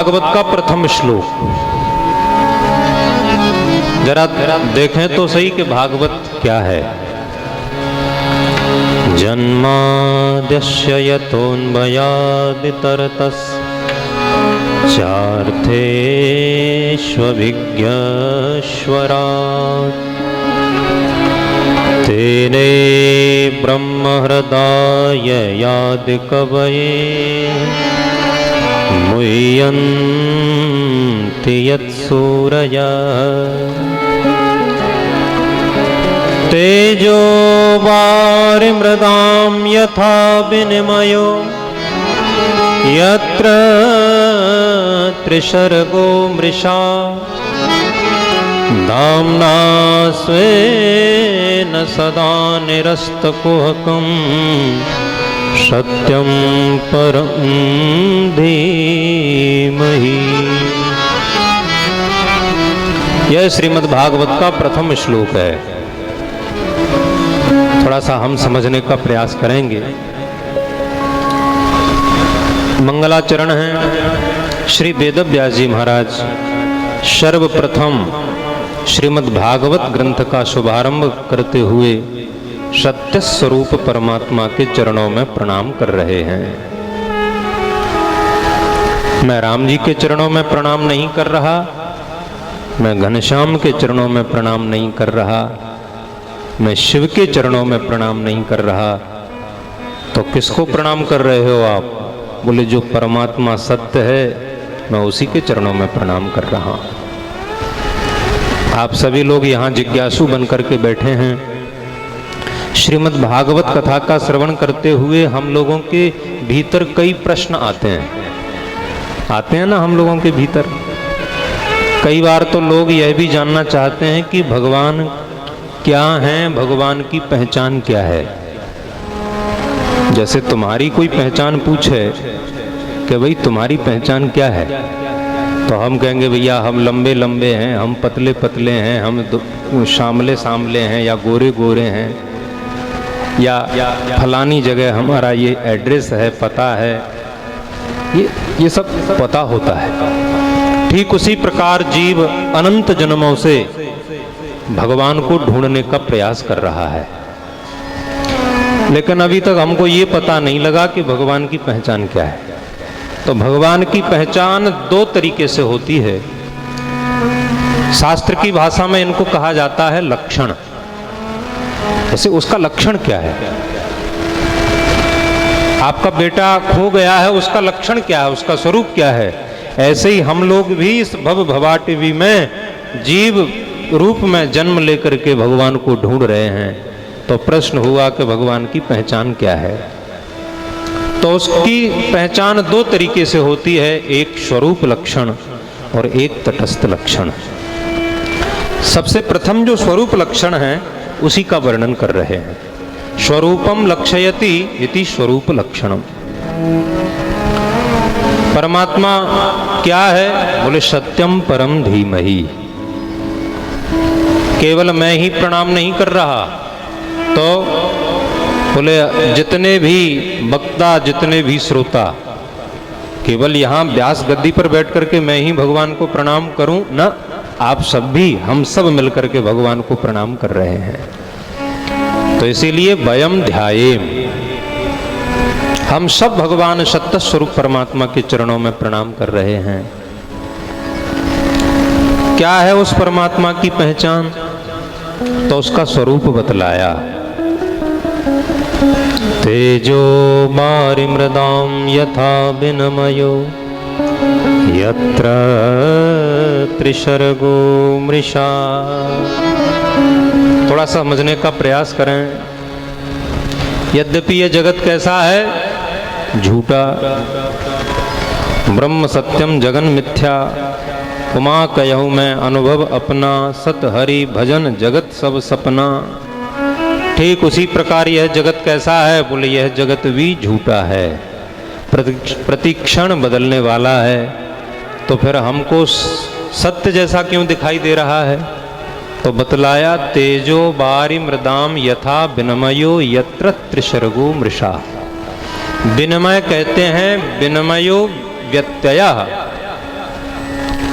भागवत का प्रथम श्लोक जरा देखें तो सही कि भागवत क्या है। जन्माद्यस्य यतोऽन्वयादितरतश्चार्थेष्वभिज्ञस्वराट् तेने ब्रह्महृदाययादिकवये मुह्यन्ति यत्सूरयः तेजो वारिमृदां यथा विनिमयो यत्र त्रिसर्गो मृषा धाम्ना स्वेन सदा निरस्तकुहकं सत्यं परं धीमहि। यह श्रीमद् भागवत का प्रथम श्लोक है। थोड़ा सा हम समझने का प्रयास करेंगे। मंगलाचरण है श्री वेदव्यास जी महाराज सर्वप्रथम श्रीमद् भागवत ग्रंथ का शुभारंभ करते हुए सत्य स्वरूप परमात्मा के चरणों में प्रणाम कर रहे हैं। मैं राम जी के चरणों में प्रणाम नहीं कर रहा, मैं घनश्याम के चरणों में प्रणाम नहीं कर रहा, मैं शिव के चरणों में प्रणाम नहीं कर रहा। तो किसको प्रणाम कर रहे हो आप? बोले जो परमात्मा सत्य है मैं उसी के चरणों में प्रणाम कर रहा हूं। आप सभी लोग यहाँ जिज्ञासु बनकर के बैठे हैं। श्रीमद् भागवत कथा का श्रवण करते हुए हम लोगों के भीतर कई प्रश्न आते हैं ना हम लोगों के भीतर। कई बार तो लोग यह भी जानना चाहते हैं कि भगवान क्या है, भगवान की पहचान क्या है। जैसे तुम्हारी कोई पहचान पूछे कि भाई तुम्हारी पहचान क्या है, तो हम कहेंगे भैया हम लंबे लंबे हैं, हम पतले पतले हैं, हम शामले सामले हैं, या गोरे गोरे हैं, या फलानी जगह हमारा ये एड्रेस है, पता है। ये सब पता होता है। ठीक उसी प्रकार जीव अनंत जन्मों से भगवान को ढूंढने का प्रयास कर रहा है, लेकिन अभी तक हमको ये पता नहीं लगा कि भगवान की पहचान क्या है। तो भगवान की पहचान दो तरीके से होती है। शास्त्र की भाषा में इनको कहा जाता है लक्षण। जैसे उसका लक्षण क्या है? आपका बेटा खो गया है, उसका लक्षण क्या है, उसका स्वरूप क्या है? ऐसे ही हम लोग भी इस भव भवाटवी में जीव रूप में जन्म लेकर के भगवान को ढूंढ रहे हैं। तो प्रश्न हुआ कि भगवान की पहचान क्या है? तो उसकी पहचान दो तरीके से होती है, एक स्वरूप लक्षण और एक तटस्थ लक्षण। सबसे प्रथम जो स्वरूप लक्षण है उसी का वर्णन कर रहे हैं। स्वरूपम लक्षयति इति स्वरूप लक्षणम। परमात्मा क्या है? बोले सत्यम परम धीमहि। केवल मैं ही प्रणाम नहीं कर रहा, तो बोले जितने भी वक्ता, जितने भी श्रोता, केवल यहाँ व्यास गद्दी पर बैठ करके मैं ही भगवान को प्रणाम करूं ना, आप सब भी, हम सब मिलकर के भगवान को प्रणाम कर रहे हैं। तो इसीलिए वयम ध्यायेम, हम सब भगवान सत्य स्वरूप परमात्मा के चरणों में प्रणाम कर रहे हैं। क्या है उस परमात्मा की पहचान? तो उसका स्वरूप बतलाया। तेजो वारिमृदां यथा विनिमयो यत्र त्रिसर्गो मृषा। थोड़ा समझने का प्रयास करें। यद्यपि यह जगत कैसा है? झूठा। ब्रह्म सत्यम जगन मिथ्या, उमा कहूँ मैं अनुभव अपना, सत हरि भजन जगत सब सपना। ठीक उसी प्रकार यह जगत कैसा है? बोले यह जगत भी झूठा है, प्रतिक्षण बदलने वाला है। तो फिर हमको सत्य जैसा क्यों दिखाई दे रहा है? तो बतलाया तेजो वारिमृदाम यथा विनिमयो यत्र त्रिसर्गो मृषा। विनिमय कहते हैं विनिमयो व्यत्यय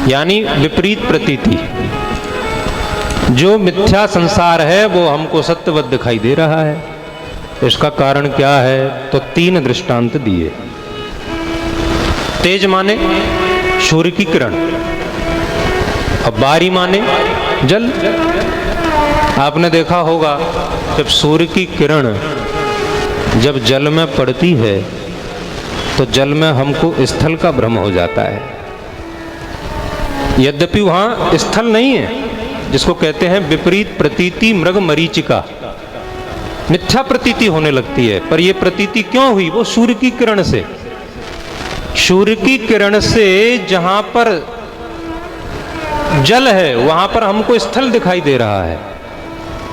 यानी विपरीत प्रतीति। जो मिथ्या संसार है वो हमको सत्यवत दिखाई दे रहा है। इसका कारण क्या है? तो 3 दृष्टांत दिए। तेज माने सूर्य की किरण, और बारी माने जल। आपने देखा होगा जब सूर्य की किरण जब जल में पड़ती है तो जल में हमको स्थल का भ्रम हो जाता है। यद्यपि वहां स्थल नहीं है, जिसको कहते हैं विपरीत प्रतीति मृग मरीचिका, मिथ्या प्रतीति होने लगती है। पर यह प्रतीति क्यों हुई? वो सूर्य की किरण से। सूर्य की किरण से जहां पर जल है वहां पर हमको स्थल दिखाई दे रहा है।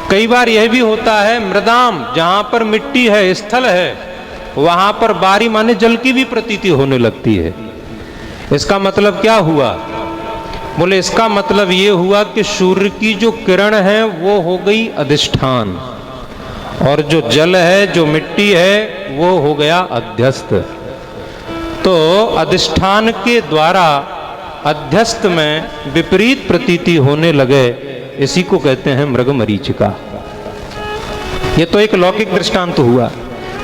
कई बार यह भी होता है मृदाम, जहां पर मिट्टी है, स्थल है, वहां पर बारी माने जल की भी प्रतीति होने लगती है। इसका मतलब क्या हुआ? बोले इसका मतलब ये हुआ कि सूर्य की जो किरण है वो हो गई अधिष्ठान, और जो जल है, जो मिट्टी है, वो हो गया अध्यस्त। तो अधिष्ठान के द्वारा अध्यस्त में विपरीत प्रतीति होने लगे, इसी को कहते हैं मृग मरीचिका। ये तो एक लौकिक दृष्टांत हुआ।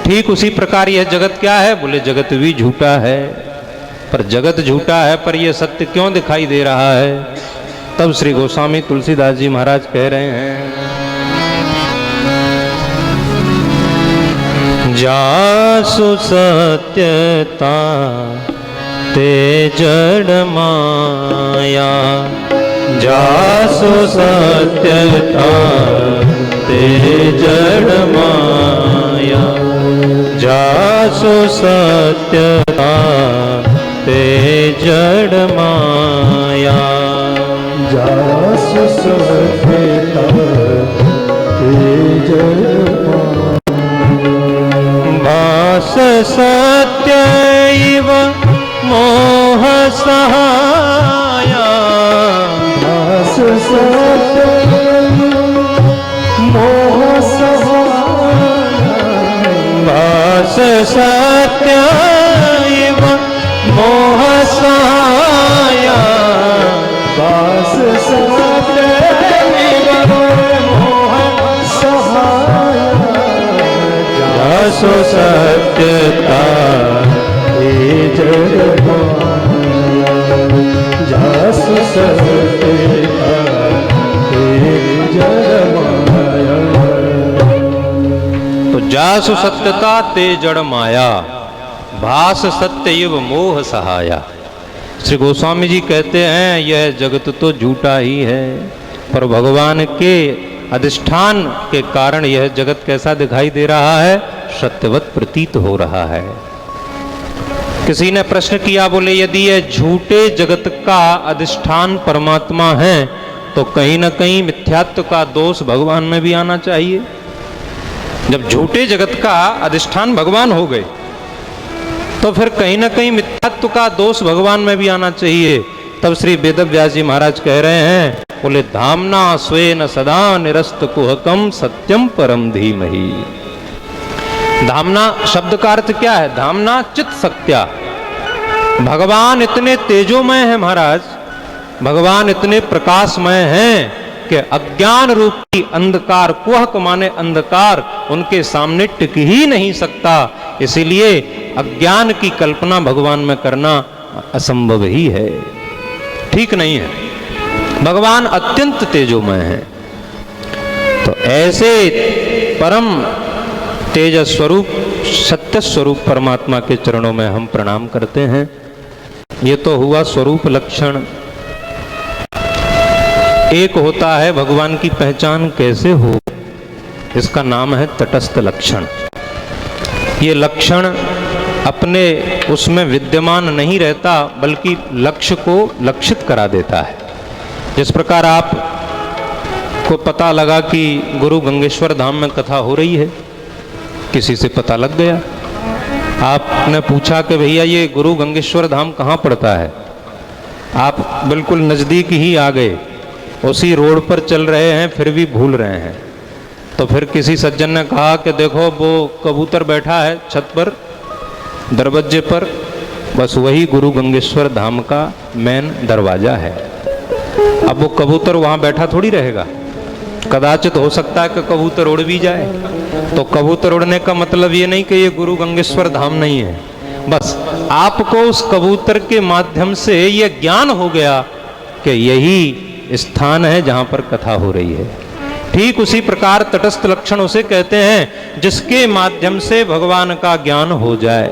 ठीक उसी प्रकार यह जगत क्या है? बोले जगत भी झूठा है। पर जगत झूठा है, पर यह सत्य क्यों दिखाई दे रहा है? तब श्री गोस्वामी तुलसीदास जी महाराज कह रहे हैं, जासु सत्यता ते जड़ माया, जासु सत्यता ते जड़ माया, जासु सत्यता ते जड़ माया, जासु सत्यता ते जड़ भास सत्य इव मोह सहाया, भास सत्य मोह सहाया, भास सत्य इव मोह सहाया, भास सत्य मोह सहाया, जासु सत्यता ते जड़ माया, जासु सत्यता ते जड़ माया। तो जासु सत्यता ते जड़ माया, भास सत्य इव मोह सहाया। श्री गोस्वामी जी कहते हैं यह जगत तो झूठा ही है, पर भगवान के अधिष्ठान के कारण यह जगत कैसा दिखाई दे रहा है? सत्यवत प्रतीत हो रहा है। किसी ने प्रश्न किया, बोले यदि यह झूठे जगत का अधिष्ठान परमात्मा है तो कहीं ना कहीं मिथ्यात्व का दोष भगवान में भी आना चाहिए। जब झूठे जगत का अधिष्ठान भगवान हो गए तो फिर कहीं ना कहीं मिथ्यात्व का दोष भगवान में भी आना चाहिए। तब श्री वेदव्यास जी महाराज कह रहे हैं, बोले धामना स्वेन सदा निरस्त कुहकम सत्यम परम धीमहि। धामना शब्द का अर्थ क्या है? धामना चित सत्या। भगवान इतने तेजोमय है महाराज, भगवान इतने प्रकाशमय हैं कि अज्ञान रूपी अंधकार, कुहक माने अंधकार, उनके सामने टिक ही नहीं सकता। इसीलिए अज्ञान की कल्पना भगवान में करना असंभव ही है, ठीक नहीं है। भगवान अत्यंत तेजोमय है। तो ऐसे परम तेज स्वरूप, सत्य स्वरूप परमात्मा के चरणों में हम प्रणाम करते हैं। ये तो हुआ स्वरूप लक्षण। एक होता है भगवान की पहचान कैसे हो, इसका नाम है तटस्थ लक्षण। ये लक्षण अपने उसमें विद्यमान नहीं रहता, बल्कि लक्ष्य को लक्षित करा देता है। जिस प्रकार आप को पता लगा कि गुरु गंगेश्वर धाम में कथा हो रही है, किसी से पता लग गया, आपने पूछा कि भैया ये गुरु गंगेश्वर धाम कहाँ पड़ता है, आप बिल्कुल नज़दीक ही आ गए, उसी रोड पर चल रहे हैं, फिर भी भूल रहे हैं। तो फिर किसी सज्जन ने कहा कि देखो वो कबूतर बैठा है छत पर, दरवाजे पर, बस वही गुरु गंगेश्वर धाम का मेन दरवाजा है। अब वो कबूतर वहां बैठा थोड़ी रहेगा, कदाचित हो सकता है कि कबूतर उड़ भी जाए। तो कबूतर उड़ने का मतलब ये नहीं कि ये गुरु गंगेश्वर धाम नहीं है, बस आपको उस कबूतर के माध्यम से ये ज्ञान हो गया कि यही स्थान है जहां पर कथा हो रही है। ठीक उसी प्रकार तटस्थ लक्षण उसे कहते हैं जिसके माध्यम से भगवान का ज्ञान हो जाए।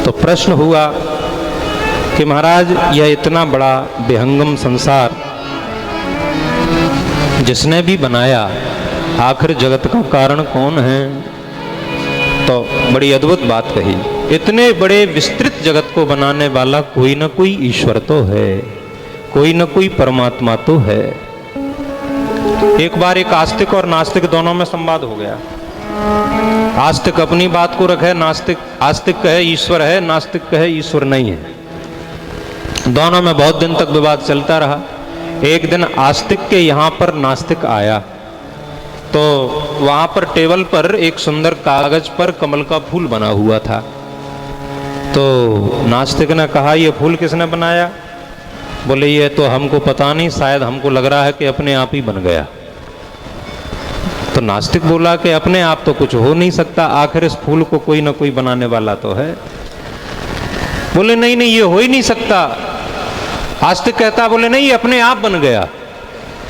तो प्रश्न हुआ कि महाराज यह इतना बड़ा विहंगम संसार जिसने भी बनाया, आखिर जगत का कारण कौन है? तो बड़ी अद्भुत बात कही, इतने बड़े विस्तृत जगत को बनाने वाला कोई न कोई ईश्वर तो है, कोई न कोई परमात्मा तो है। एक बार एक आस्तिक और नास्तिक दोनों में संवाद हो गया। आस्तिक अपनी बात को रखे, आस्तिक कहे ईश्वर है, नास्तिक कहे ईश्वर नहीं है। दोनों में बहुत दिन तक विवाद चलता रहा। एक दिन आस्तिक के यहाँ पर नास्तिक आया, तो वहां पर टेबल पर एक सुंदर कागज पर कमल का फूल बना हुआ था। तो नास्तिक ने कहा, ये फूल किसने बनाया? बोले ये तो हमको पता नहीं, शायद हमको लग रहा है कि अपने आप ही बन गया। तो नास्तिक बोला कि अपने आप तो कुछ हो नहीं सकता, आखिर इस फूल को कोई ना कोई बनाने वाला तो है। बोले नहीं नहीं, ये हो ही नहीं सकता। आस्तिक कहता, बोले नहीं, ये अपने आप बन गया।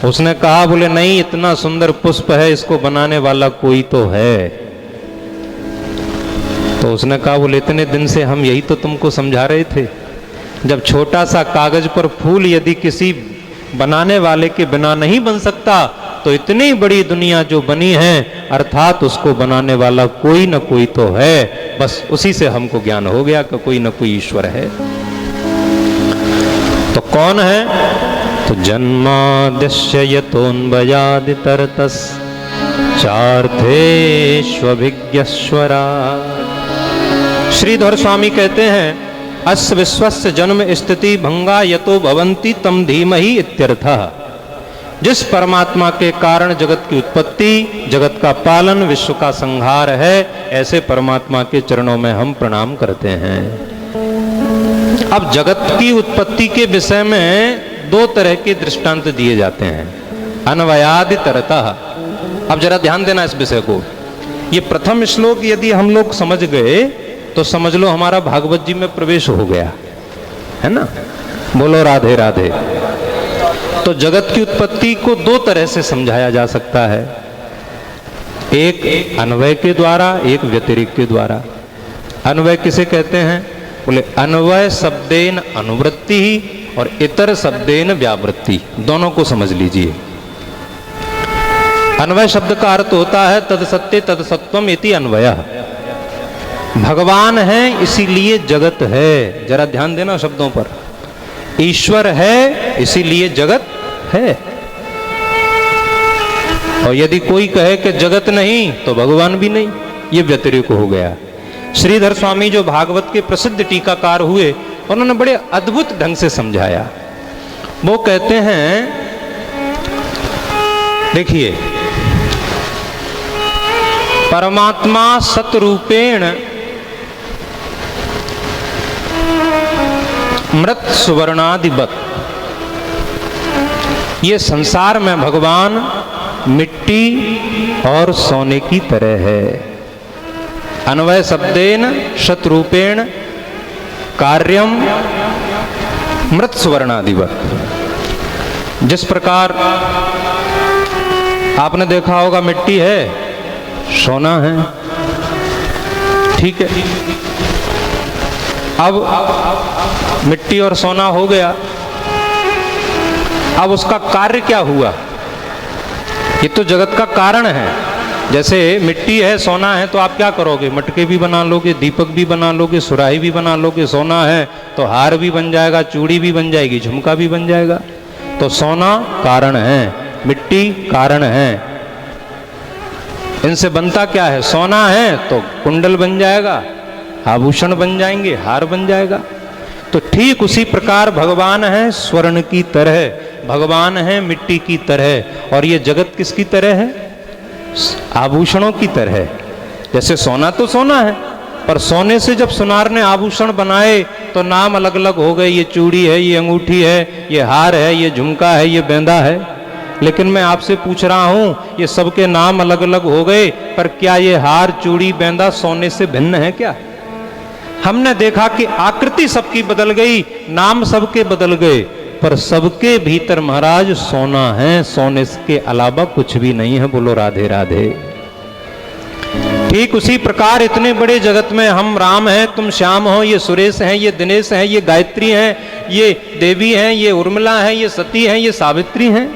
उसने कहा, बोले नहीं, इतना सुंदर पुष्प है, इसको बनाने वाला कोई तो है। तो उसने कहा, बोले इतने दिन से हम यही तो तुमको समझा रहे थे, जब छोटा सा कागज पर फूल यदि किसी बनाने वाले के बिना नहीं बन सकता, तो इतनी बड़ी दुनिया जो बनी है, अर्थात उसको बनाने वाला कोई न कोई तो है। बस उसी से हमको ज्ञान हो गया कि कोई न कोई ईश्वर है। तो कौन है? तो जन्माद्यस्य यतोऽन्वयादितरतस् चार्थेष्वभिज्ञस्वरा। श्रीधर स्वामी कहते हैं, अस्य विश्वस्य जन्म स्थिति भंगा यतो भवन्ति तम धीमहि इत्यर्थः। जिस परमात्मा के कारण जगत की उत्पत्ति, जगत का पालन, विश्व का संहार है, ऐसे परमात्मा के चरणों में हम प्रणाम करते हैं। अब जगत की उत्पत्ति के विषय में दो तरह के दृष्टांत दिए जाते हैं, अन्वयादि तरतः। अब जरा ध्यान देना इस विषय को। ये प्रथम श्लोक यदि हम लोग समझ गए तो समझ लो हमारा भागवत जी में प्रवेश हो गया, है ना? बोलो राधे राधे। तो जगत की उत्पत्ति को दो तरह से समझाया जा सकता है, एक अन्वय के द्वारा, एक व्यतिरिक्त के द्वारा। अन्वय किसे कहते हैं? बोले अन्वय शब्देन अनुवृत्ति ही और इतर शब्देन व्यावृत्ति, दोनों को समझ लीजिए। अन्वय शब्द का अर्थ होता है तद सत्य तद सत्वम इति अन्वयः। भगवान है इसीलिए जगत है। जरा ध्यान देना शब्दों पर। ईश्वर है इसीलिए जगत है। और यदि कोई कहे कि जगत नहीं तो भगवान भी नहीं, ये व्यतिरिक्त हो गया। श्रीधर स्वामी जो भागवत के प्रसिद्ध टीकाकार हुए, उन्होंने बड़े अद्भुत ढंग से समझाया। वो कहते हैं, देखिए, परमात्मा सतरूपेण मृत सुवर्णादिवत, ये संसार में भगवान मिट्टी और सोने की तरह है। अन्वय शब्देन शतरूपेण कार्यम मृत सुवर्णादिवत। जिस प्रकार आपने देखा होगा मिट्टी है, सोना है, ठीक है। अब मिट्टी और सोना हो गया, अब उसका कार्य क्या हुआ? ये तो जगत का कारण है। जैसे मिट्टी है, सोना है, तो आप क्या करोगे? मटके भी बना लोगे, दीपक भी बना लोगे, सुराही भी बना लोगे। सोना है तो हार भी बन जाएगा, चूड़ी भी बन जाएगी, झुमका भी बन जाएगा। तो सोना कारण है, मिट्टी कारण है। इनसे बनता क्या है? सोना है तो कुंडल बन जाएगा, आभूषण बन जाएंगे, हार बन जाएगा। तो ठीक उसी प्रकार भगवान है स्वर्ण की तरह, भगवान है मिट्टी की तरह, और ये जगत किसकी तरह है? आभूषणों की तरह। जैसे सोना तो सोना है, पर सोने से जब सुनार ने आभूषण बनाए तो नाम अलग अलग हो गए, ये चूड़ी है, ये अंगूठी है, ये हार है, ये झुमका है, ये बेंदा है। लेकिन मैं आपसे पूछ रहा हूं, ये सबके नाम अलग अलग हो गए, पर क्या ये हार, चूड़ी, बेंदा सोने से भिन्न है क्या? हमने देखा कि आकृति सबकी बदल गई, नाम सबके बदल गए, पर सबके भीतर महाराज सोना है, सोने के अलावा कुछ भी नहीं है। बोलो राधे राधे। ठीक उसी प्रकार इतने बड़े जगत में हम राम हैं, तुम श्याम हो, ये सुरेश हैं, ये दिनेश हैं, ये गायत्री हैं, ये देवी हैं, ये उर्मिला हैं, ये सती हैं, ये सावित्री हैं।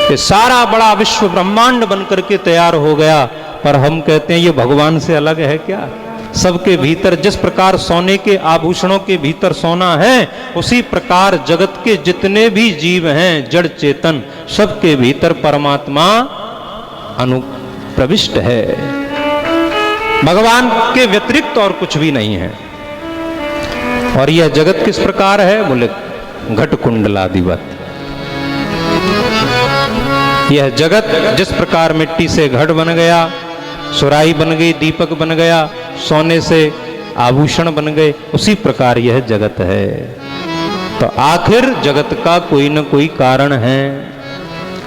ये सारा बड़ा विश्व ब्रह्मांड बनकर के तैयार हो गया, पर हम कहते हैं ये भगवान से अलग है क्या? सबके भीतर जिस प्रकार सोने के आभूषणों के भीतर सोना है, उसी प्रकार जगत के जितने भी जीव हैं, जड़ चेतन, सबके भीतर परमात्मा अनुप्रविष्ट है। भगवान के व्यतिरिक्त और कुछ भी नहीं है। और यह जगत किस प्रकार है? बोले घट कुंडलादिवत। यह जगत जिस प्रकार मिट्टी से घट बन गया, सुराही बन गई, दीपक बन गया, सोने से आभूषण बन गए, उसी प्रकार यह जगत है। तो आखिर जगत का कोई न कोई कारण है।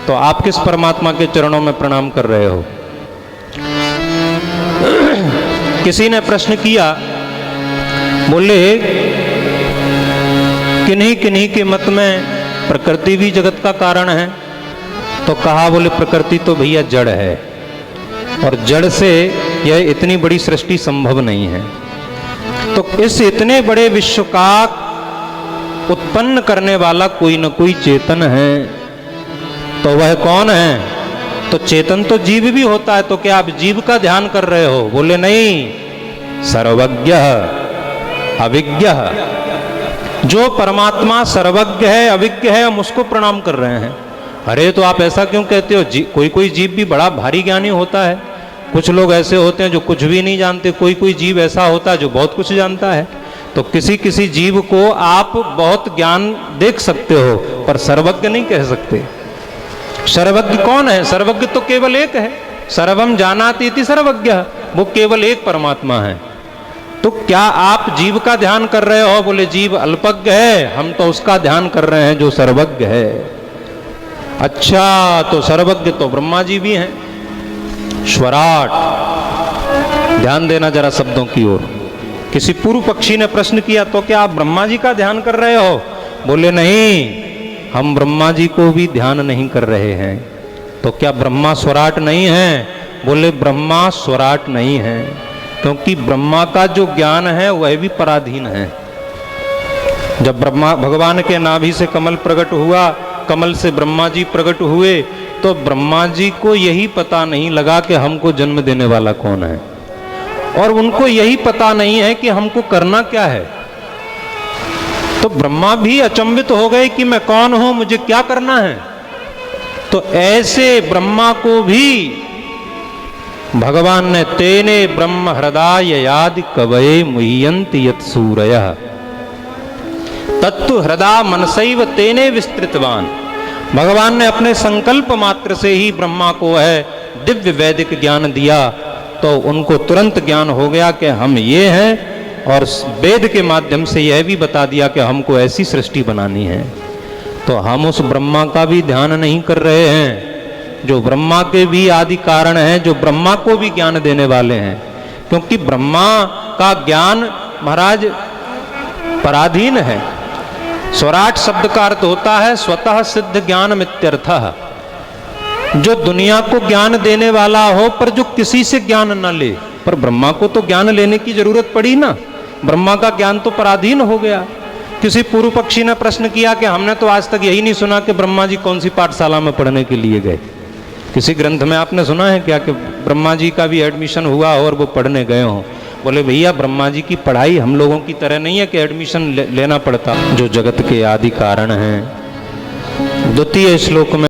तो आप किस परमात्मा के चरणों में प्रणाम कर रहे हो? किसी ने प्रश्न किया, बोले किन्हीं किन्हीं के मत में प्रकृति भी जगत का कारण है। तो कहा, बोले प्रकृति तो भैया जड़ है, और जड़ से यह इतनी बड़ी सृष्टि संभव नहीं है। तो इस इतने बड़े विश्व का उत्पन्न करने वाला कोई न कोई चेतन है। तो वह कौन है? तो चेतन तो जीव भी होता है। तो क्या आप जीव का ध्यान कर रहे हो? बोले नहीं, सर्वज्ञ अविज्ञ। जो परमात्मा सर्वज्ञ है, अविज्ञ है, हम उसको प्रणाम कर रहे हैं। अरे तो आप ऐसा क्यों कहते हो? कोई कोई जीव भी बड़ा भारी ज्ञानी होता है। कुछ लोग ऐसे होते हैं जो कुछ भी नहीं जानते, कोई कोई जीव ऐसा होता है जो बहुत कुछ जानता है। तो किसी किसी जीव को आप बहुत ज्ञान देख सकते हो, पर सर्वज्ञ नहीं कह सकते। सर्वज्ञ कौन है? सर्वज्ञ तो केवल एक है। सर्वम जानाति इति सर्वज्ञ, वो केवल एक परमात्मा है। तो क्या आप जीव का ध्यान कर रहे हो? बोले जीव अल्पज्ञ है, हम तो उसका ध्यान कर रहे हैं जो सर्वज्ञ है। अच्छा, तो सर्वज्ञ तो ब्रह्मा जी भी हैं। स्वराट, ध्यान देना जरा शब्दों की ओर। किसी पूर्व पक्षी ने प्रश्न किया, तो क्या आप ब्रह्मा जी का ध्यान कर रहे हो? बोले नहीं, हम ब्रह्मा जी को भी ध्यान नहीं कर रहे हैं। तो क्या ब्रह्मा स्वराट नहीं है? बोले ब्रह्मा स्वराट नहीं है, क्योंकि ब्रह्मा का जो ज्ञान है वह भी पराधीन है। जब ब्रह्मा भगवान के नाभि से कमल प्रकट हुआ, कमल से ब्रह्मा जी प्रकट हुए, तो ब्रह्मा जी को यही पता नहीं लगा कि हमको जन्म देने वाला कौन है, और उनको यही पता नहीं है कि हमको करना क्या है। तो ब्रह्मा भी अचंभित हो गए कि मैं कौन हूं, मुझे क्या करना है। तो ऐसे ब्रह्मा को भी भगवान ने तेने ब्रह्म हृदय याद कवये मुह्यन्ति यत् सूरयः तत्तु हृदय मनसैव तेने विस्तृतवान। भगवान ने अपने संकल्प मात्र से ही ब्रह्मा को है दिव्य वैदिक ज्ञान दिया। तो उनको तुरंत ज्ञान हो गया कि हम ये हैं, और वेद के माध्यम से यह भी बता दिया कि हमको ऐसी सृष्टि बनानी है। तो हम उस ब्रह्मा का भी ध्यान नहीं कर रहे हैं, जो ब्रह्मा के भी आदि कारण हैं, जो ब्रह्मा को भी ज्ञान देने वाले हैं। क्योंकि ब्रह्मा का ज्ञान महाराज पराधीन है। स्वराट शब्द का अर्थ होता है स्वतः सिद्ध ज्ञान मित्यर्थः, जो दुनिया को ज्ञान देने वाला हो पर जो किसी से ज्ञान न ले। पर ब्रह्मा को तो ज्ञान लेने की जरूरत पड़ी ना, ब्रह्मा का ज्ञान तो पराधीन हो गया। किसी पूर्व पक्षी ने प्रश्न किया कि हमने तो आज तक यही नहीं सुना कि ब्रह्मा जी कौन सी पाठशाला में पढ़ने के लिए गए। किसी ग्रंथ में आपने सुना है क्या कि ब्रह्मा जी का भी एडमिशन हुआ और वो पढ़ने गए हों? बोले भैया ब्रह्मा जी की पढ़ाई हम लोगों की तरह नहीं है कि एडमिशन लेना पड़ता। जो जगत के आदि कारण हैं, द्वितीय श्लोक में